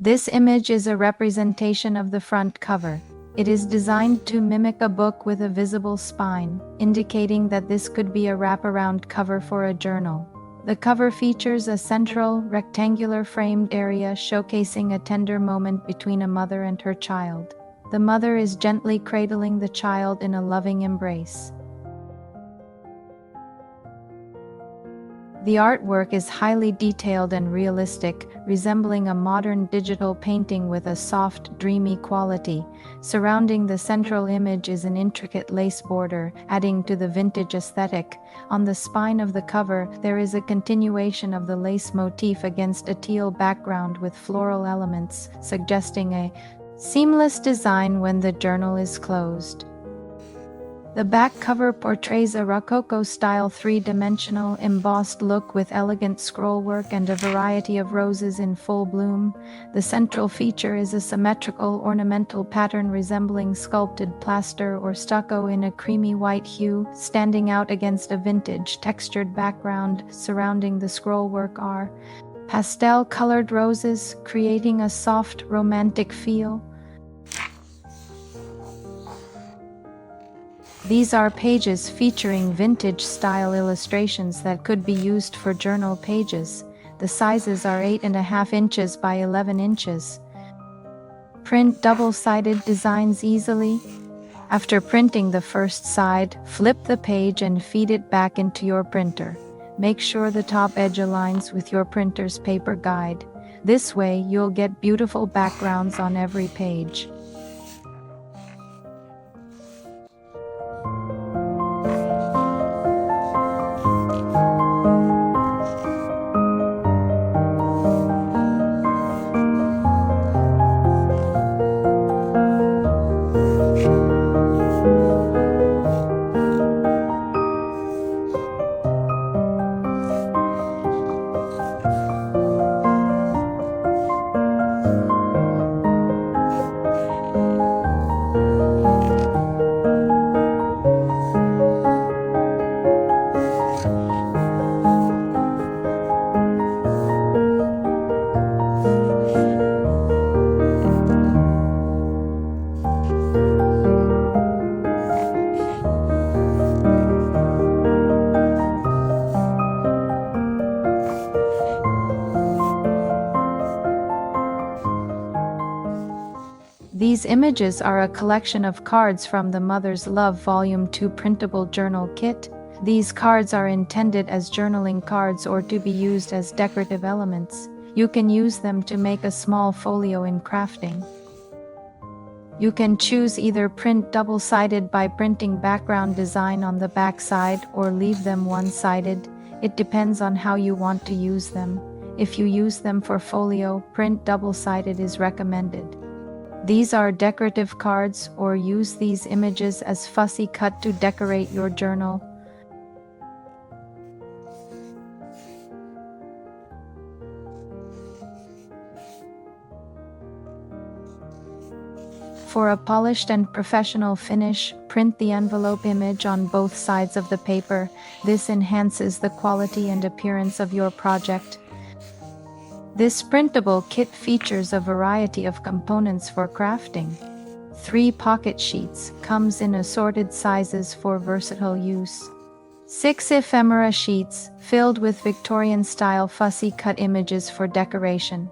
This image is a representation of the front cover. It is designed to mimic a book with a visible spine, indicating that this could be a wraparound cover for a journal. The cover features a central, rectangular framed area showcasing a tender moment between a mother and her child. The mother is gently cradling the child in a loving embrace. The artwork is highly detailed and realistic, resembling a modern digital painting with a soft, dreamy quality. Surrounding the central image is an intricate lace border, adding to the vintage aesthetic. On the spine of the cover, there is a continuation of the lace motif against a teal background with floral elements, suggesting a seamless design when the journal is closed. The back cover portrays a Rococo-style three-dimensional embossed look with elegant scrollwork and a variety of roses in full bloom. The central feature is a symmetrical ornamental pattern resembling sculpted plaster or stucco in a creamy white hue, standing out against a vintage, textured background. Surrounding the scrollwork are pastel-colored roses, creating a soft, romantic feel. These are pages featuring vintage-style illustrations that could be used for journal pages. The sizes are 8.5 inches by 11 inches. Print double-sided designs easily. After printing the first side, flip the page and feed it back into your printer. Make sure the top edge aligns with your printer's paper guide. This way, you'll get beautiful backgrounds on every page. These images are a collection of cards from the Mother's Love Vol.2 Printable Journal Kit. These cards are intended as journaling cards or to be used as decorative elements. You can use them to make a small folio in crafting. You can choose either print double-sided by printing background design on the back side or leave them one-sided. It depends on how you want to use them. If you use them for folio, print double-sided is recommended. These are decorative cards, or use these images as fussy cut to decorate your journal. For a polished and professional finish, print the envelope image on both sides of the paper. This enhances the quality and appearance of your project. This printable kit features a variety of components for crafting. 3 pocket sheets, comes in assorted sizes for versatile use. 6 ephemera sheets, filled with Victorian-style fussy cut images for decoration.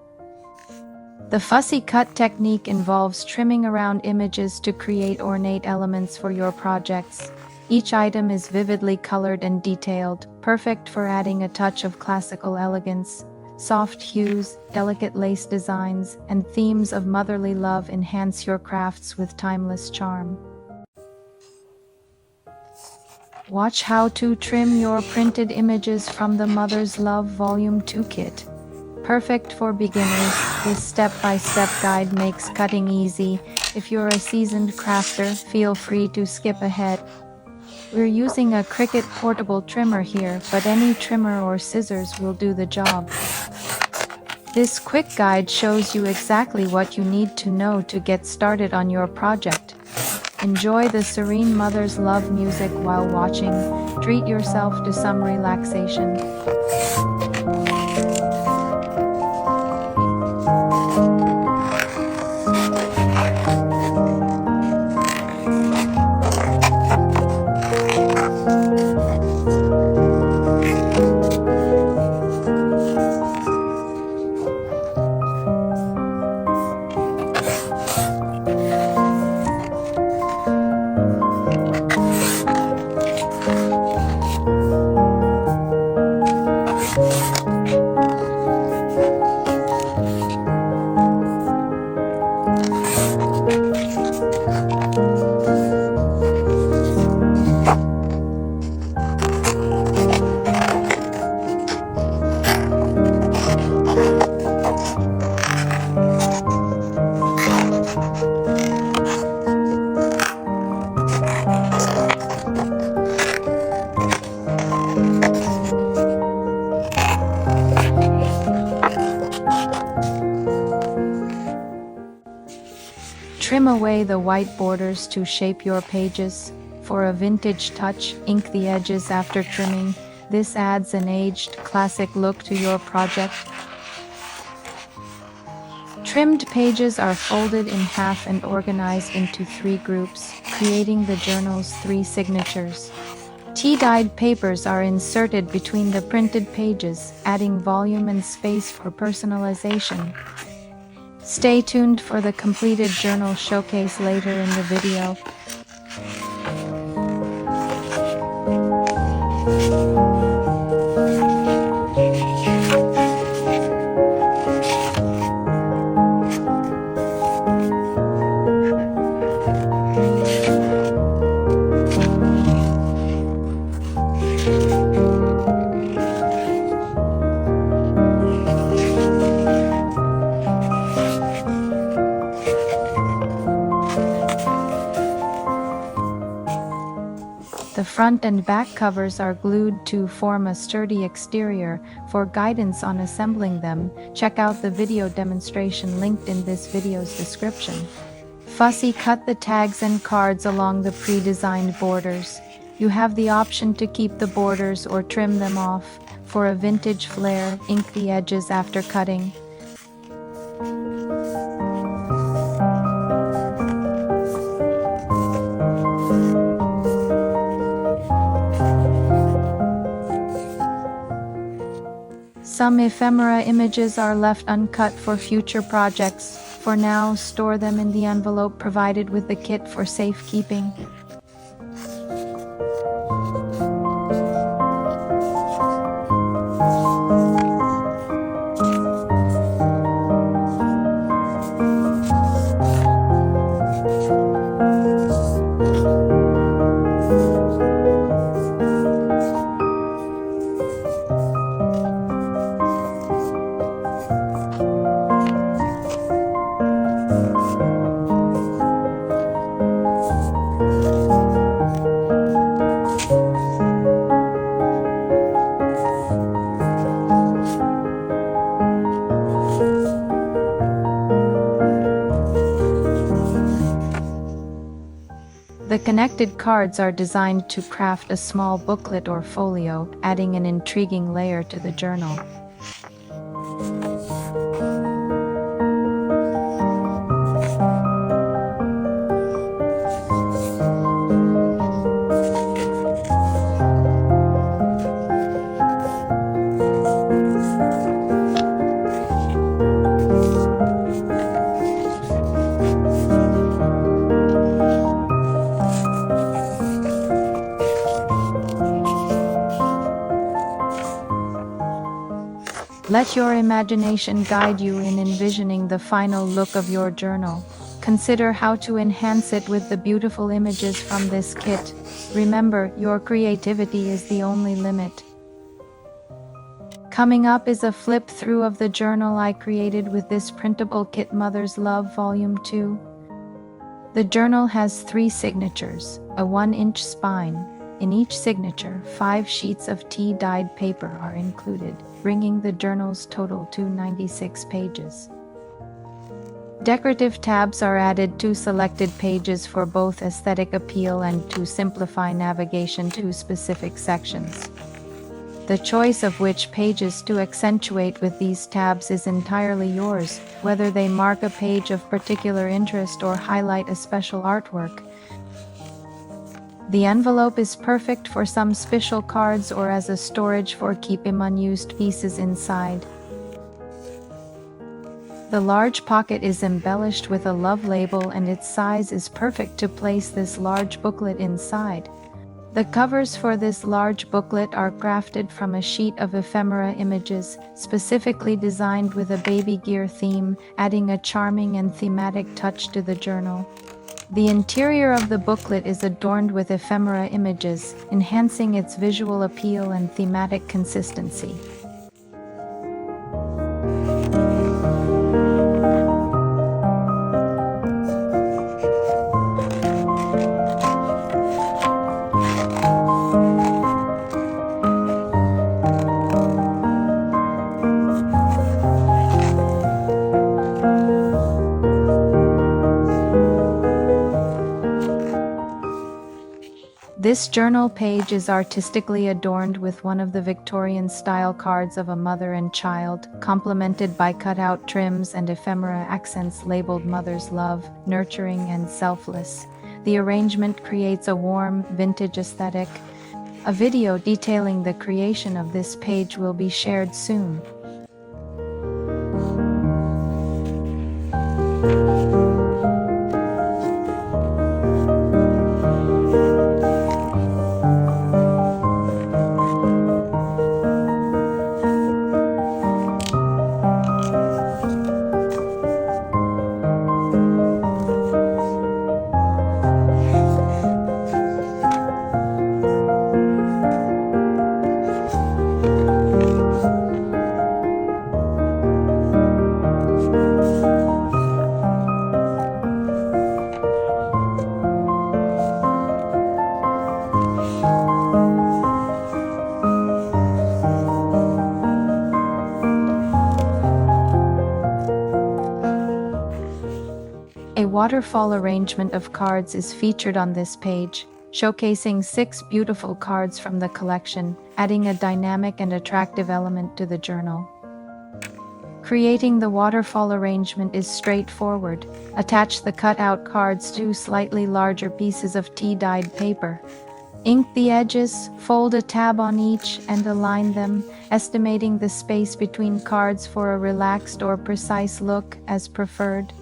The fussy cut technique involves trimming around images to create ornate elements for your projects. Each item is vividly colored and detailed, perfect for adding a touch of classical elegance. Soft hues, delicate lace designs, and themes of motherly love enhance your crafts with timeless charm. Watch how to trim your printed images from the Mother's Love Vol.2 kit. Perfect for beginners, this step-by-step guide makes cutting easy. If you're a seasoned crafter, feel free to skip ahead. We're using a Cricut portable trimmer here, but any trimmer or scissors will do the job. This quick guide shows you exactly what you need to know to get started on your project. Enjoy the serene mother's love music while watching. Treat yourself to some relaxation. Trim away the white borders to shape your pages. For a vintage touch, ink the edges after trimming. This adds an aged, classic look to your project. Trimmed pages are folded in half and organized into 3 groups, creating the journal's 3 signatures. Tea-dyed papers are inserted between the printed pages, adding volume and space for personalization. Stay tuned for the completed journal showcase later in the video. The front and back covers are glued to form a sturdy exterior. For guidance on assembling them, check out the video demonstration linked in this video's description. Fussy cut the tags and cards along the pre-designed borders. You have the option to keep the borders or trim them off. For a vintage flair, ink the edges after cutting. Some ephemera images are left uncut for future projects. For now, store them in the envelope provided with the kit for safekeeping. The connected cards are designed to craft a small booklet or folio, adding an intriguing layer to the journal. Let your imagination guide you in envisioning the final look of your journal. Consider how to enhance it with the beautiful images from this kit. Remember, your creativity is the only limit. Coming up is a flip through of the journal I created with this printable kit, Mother's Love Volume 2. The journal has 3 signatures, a 1-inch spine. In each signature, 5 sheets of tea-dyed paper are included, bringing the journal's total to 96 pages. Decorative tabs are added to selected pages for both aesthetic appeal and to simplify navigation to specific sections. The choice of which pages to accentuate with these tabs is entirely yours, whether they mark a page of particular interest or highlight a special artwork. The envelope is perfect for some special cards or as a storage for keeping unused pieces inside. The large pocket is embellished with a love label and its size is perfect to place this large booklet inside. The covers for this large booklet are crafted from a sheet of ephemera images, specifically designed with a baby gear theme, adding a charming and thematic touch to the journal. The interior of the booklet is adorned with ephemera images, enhancing its visual appeal and thematic consistency. This journal page is artistically adorned with one of the Victorian-style cards of a mother and child, complemented by cutout trims and ephemera accents labeled Mother's Love, Nurturing, and Selfless. The arrangement creates a warm, vintage aesthetic. A video detailing the creation of this page will be shared soon. A waterfall arrangement of cards is featured on this page, showcasing 6 beautiful cards from the collection, adding a dynamic and attractive element to the journal. Creating the waterfall arrangement is straightforward. Attach the cut-out cards to slightly larger pieces of tea-dyed paper. Ink the edges, fold a tab on each, and align them, estimating the space between cards for a relaxed or precise look as preferred.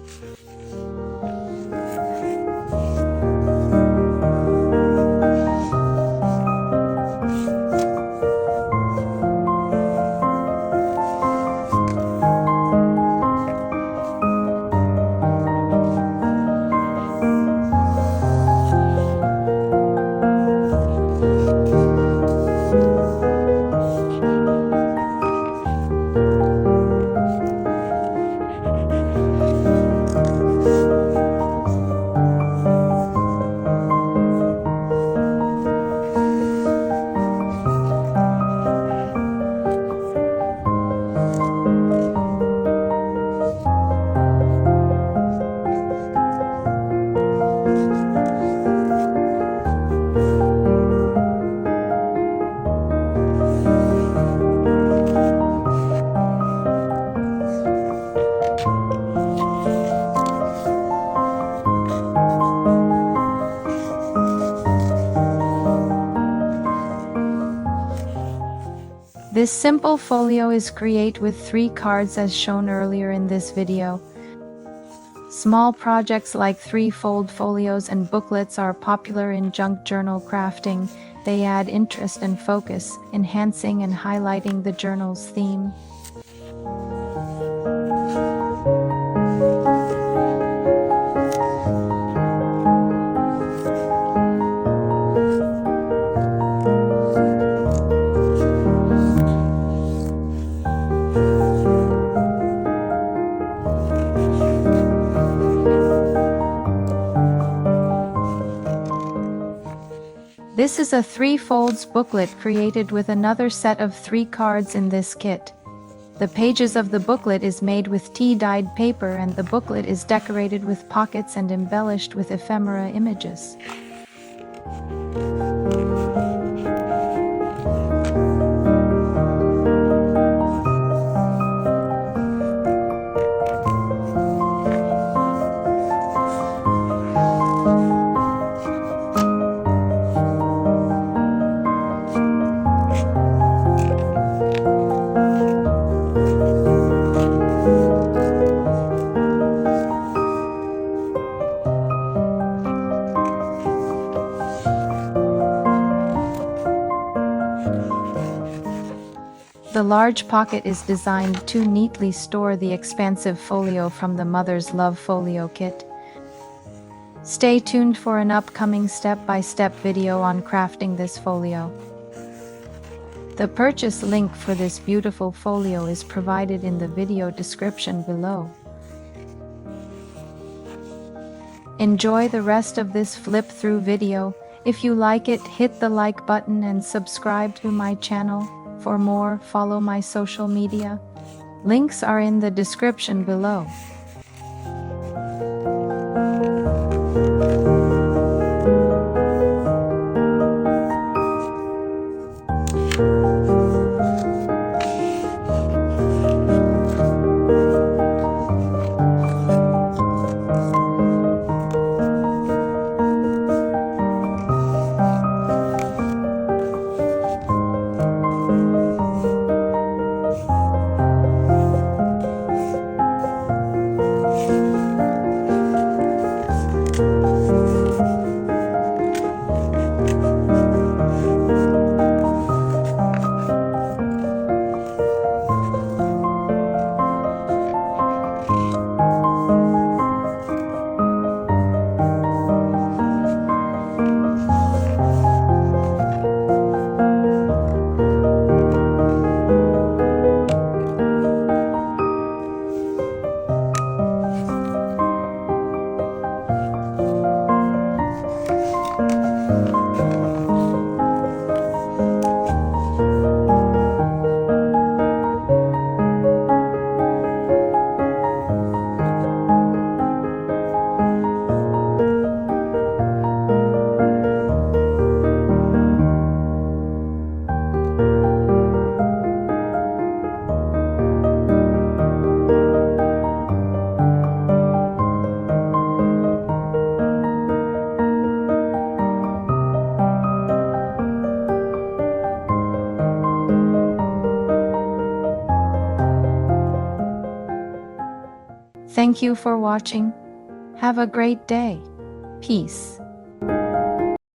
This simple folio is created with 3 cards as shown earlier in this video. Small projects like 3-fold folios and booklets are popular in junk journal crafting. They add interest and focus, enhancing and highlighting the journal's theme. This is a 3-folds booklet created with another set of 3 cards in this kit. The pages of the booklet is made with tea-dyed paper and the booklet is decorated with pockets and embellished with ephemera images. The large pocket is designed to neatly store the expansive folio from the Mother's Love folio kit. Stay tuned for an upcoming step-by-step video on crafting this folio. The purchase link for this beautiful folio is provided in the video description below. Enjoy the rest of this flip-through video. If you like it, hit the like button and subscribe to my channel. For more, follow my social media. Links are in the description below. Thank you for watching. Have a great day. Peace.